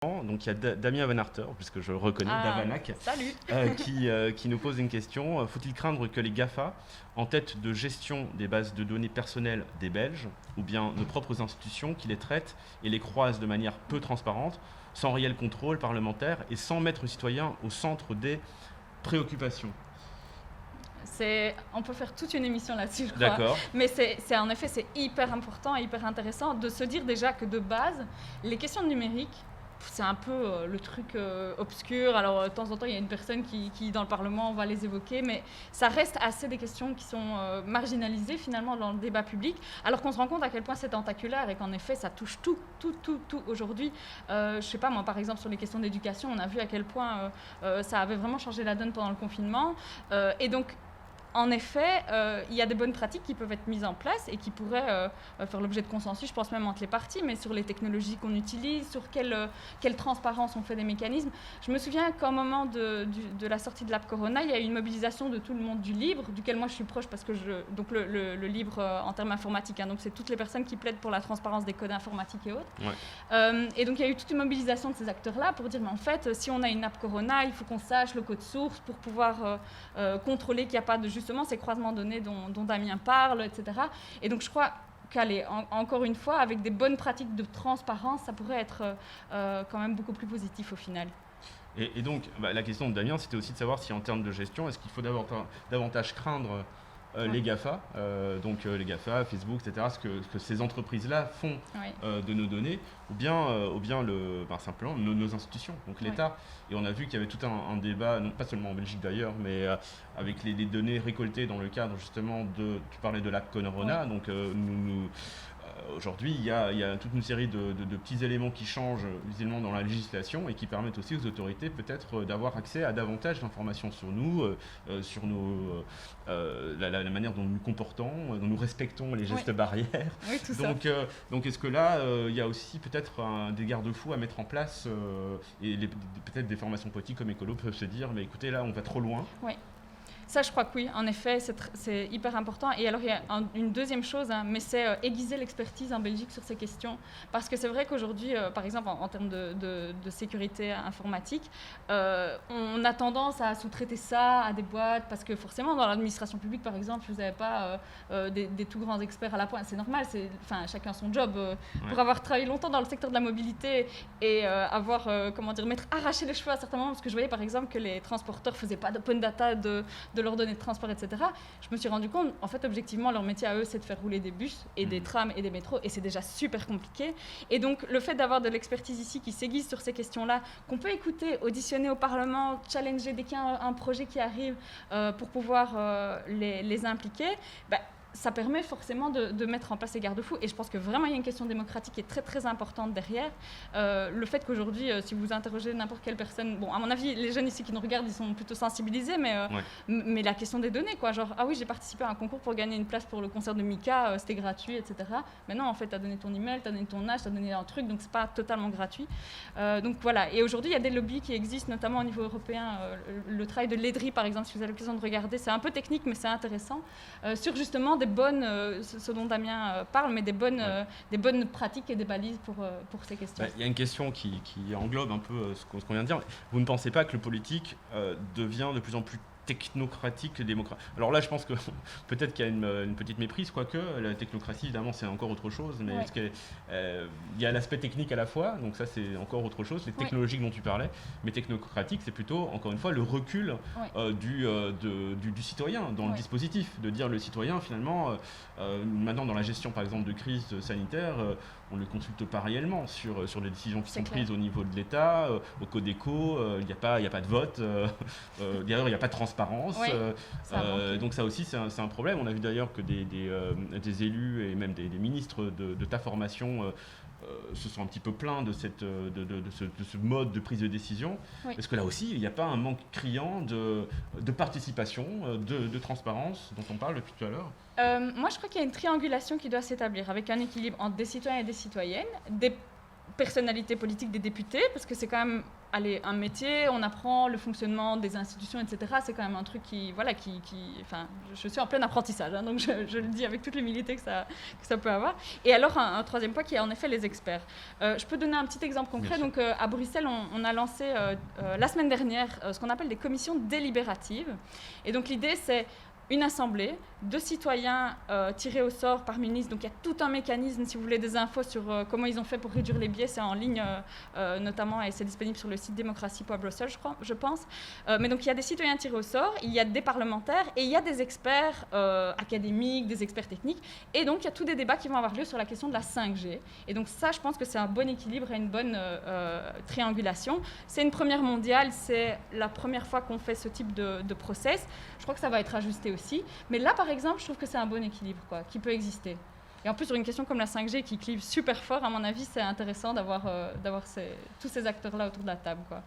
Donc il y a Damien Van Harter, puisque je le reconnais, Ah, Davanac, salut. qui nous pose une question. Faut-il craindre que les GAFA, en tête de gestion des bases de données personnelles des Belges, ou bien nos propres institutions qui les traitent et les croisent de manière peu transparente, sans réel contrôle parlementaire et sans mettre le citoyen au centre des préoccupations? On peut faire toute une émission là-dessus, je crois. D'accord. Mais en effet, c'est hyper important et hyper intéressant de se dire déjà que de base, les questions numériques, c'est un peu le truc obscur. Alors, de temps en temps, il y a une personne qui, dans le Parlement, va les évoquer, mais ça reste assez des questions qui sont marginalisées, finalement, dans le débat public, alors qu'on se rend compte à quel point c'est tentaculaire et qu'en effet, ça touche tout aujourd'hui. Je sais pas, moi, par exemple, sur les questions d'éducation, on a vu à quel point ça avait vraiment changé la donne pendant le confinement. Et donc, en effet, il y a des bonnes pratiques qui peuvent être mises en place et qui pourraient faire l'objet de consensus, je pense même entre les partis, mais sur les technologies qu'on utilise, sur quelle transparence on fait des mécanismes. Je me souviens qu'au moment de la sortie de l'app Corona, il y a eu une mobilisation de tout le monde du libre, duquel moi je suis proche parce que donc le libre en termes informatiques, hein, donc c'est toutes les personnes qui plaident pour la transparence des codes informatiques et autres. Ouais. Et donc il y a eu toute une mobilisation de ces acteurs-là pour dire, mais en fait, si on a une app Corona, il faut qu'on sache le code source pour pouvoir contrôler qu'il n'y a pas de justement ces croisements de données dont Damien parle, etc. Et donc je crois qu'aller, encore une fois, avec des bonnes pratiques de transparence, ça pourrait être quand même beaucoup plus positif au final. Et donc, la question de Damien, c'était aussi de savoir si en termes de gestion, est-ce qu'il faut davantage craindre les GAFA, donc les GAFA, Facebook, etc., ce que ces entreprises-là font de nos données, ou bien simplement nos institutions, donc l'État. Et on a vu qu'il y avait tout un débat, non pas seulement en Belgique d'ailleurs, mais avec les données récoltées dans le cadre justement tu parlais de l'app Corona, donc aujourd'hui, il y a toute une série de petits éléments qui changent visuellement dans la législation et qui permettent aussi aux autorités peut-être d'avoir accès à davantage d'informations sur nous, sur la manière dont nous nous comportons, dont nous respectons les gestes barrières. Oui, tout Donc est-ce que là, il y a aussi peut-être des garde-fous à mettre en place et peut-être des formations politiques comme Écolo peuvent se dire, mais écoutez, là, on va trop loin. Oui. Ça, je crois que oui, en effet, c'est hyper important. Et alors, il y a une deuxième chose, hein, mais c'est aiguiser l'expertise en Belgique sur ces questions. Parce que c'est vrai qu'aujourd'hui, par exemple, en termes de sécurité informatique, on a tendance à sous-traiter ça à des boîtes, parce que forcément, dans l'administration publique, par exemple, vous n'avez pas des tout grands experts à la pointe. C'est normal, chacun son job. Pour avoir travaillé longtemps dans le secteur de la mobilité et avoir, m'être arraché les cheveux à certains moments, parce que je voyais, par exemple, que les transporteurs ne faisaient pas d'open data de leurs données de transport, etc. Je me suis rendu compte, en fait, objectivement, leur métier à eux, c'est de faire rouler des bus et des trams et des métros, et c'est déjà super compliqué. Et donc, le fait d'avoir de l'expertise ici qui s'aiguise sur ces questions-là, qu'on peut écouter, auditionner au Parlement, challenger dès qu'il y a un projet qui arrive pour pouvoir les impliquer, ça permet forcément de mettre en place ces garde-fous. Et je pense que vraiment, il y a une question démocratique qui est très, très importante derrière. Le fait qu'aujourd'hui, si vous interrogez n'importe quelle personne... Bon, à mon avis, les jeunes ici qui nous regardent, ils sont plutôt sensibilisés, mais la question des données, quoi. Genre, ah oui, j'ai participé à un concours pour gagner une place pour le concert de Mika, c'était gratuit, etc. Mais non, en fait, tu as donné ton email, tu as donné ton âge, tu as donné un truc, donc c'est pas totalement gratuit. Donc voilà. Et aujourd'hui, il y a des lobbies qui existent, notamment au niveau européen. Le travail de l'EDRI, par exemple, si vous avez l'occasion de regarder, c'est un peu technique, mais c'est intéressant. Sur justement des bonnes, ce dont Damien parle, mais des bonnes pratiques et des balises pour ces questions. Il y a une question qui englobe un peu ce qu'on vient de dire. Vous ne pensez pas que le politique devient de plus en plus technocratique, démocratique? Alors là, je pense que peut-être qu'il y a une petite méprise, quoique la technocratie, évidemment, c'est encore autre chose, mais il y a l'aspect technique à la fois, donc ça, c'est encore autre chose, les technologiques dont tu parlais, mais technocratique, c'est plutôt, encore une fois, le recul du citoyen dans le dispositif, de dire le citoyen, finalement, maintenant, dans la gestion, par exemple, de crise sanitaire, on ne le consulte pas réellement sur les décisions qui sont prises au niveau de l'État, au Codeco, il n'y a pas de vote, d'ailleurs, il n'y a pas de transparence. Donc ça aussi, c'est un problème. On a vu d'ailleurs que des élus et même des ministres de ta formation se sont un petit peu plaints de ce mode de prise de décision. Est-ce que là aussi, il n'y a pas un manque criant de participation, de transparence dont on parle depuis tout à l'heure? Moi, je crois qu'il y a une triangulation qui doit s'établir avec un équilibre entre des citoyens et des citoyennes, des personnalités politiques des députés, parce que c'est quand même un métier, on apprend le fonctionnement des institutions, etc. C'est quand même un truc enfin, je suis en plein apprentissage, hein, donc je le dis avec toute l'humilité que ça peut avoir. Et alors, un troisième point qui est en effet les experts. Je peux donner un petit exemple concret. Donc, à Bruxelles, on a lancé la semaine dernière ce qu'on appelle des commissions délibératives. Et donc, l'idée, c'est une assemblée de citoyens tirés au sort par ministre. Donc il y a tout un mécanisme, si vous voulez des infos sur comment ils ont fait pour réduire les biais, c'est en ligne notamment, et c'est disponible sur le site démocratie.bruxelles, je pense. Mais donc il y a des citoyens tirés au sort, il y a des parlementaires et il y a des experts académiques, des experts techniques. Et donc il y a tous des débats qui vont avoir lieu sur la question de la 5G. Et donc ça, je pense que c'est un bon équilibre et une bonne triangulation. C'est une première mondiale, c'est la première fois qu'on fait ce type de process. Je crois que ça va être ajusté aussi. Mais là, par exemple, je trouve que c'est un bon équilibre qui peut exister. Et en plus, sur une question comme la 5G qui clive super fort, à mon avis, c'est intéressant d'avoir tous ces acteurs-là autour de la table, quoi.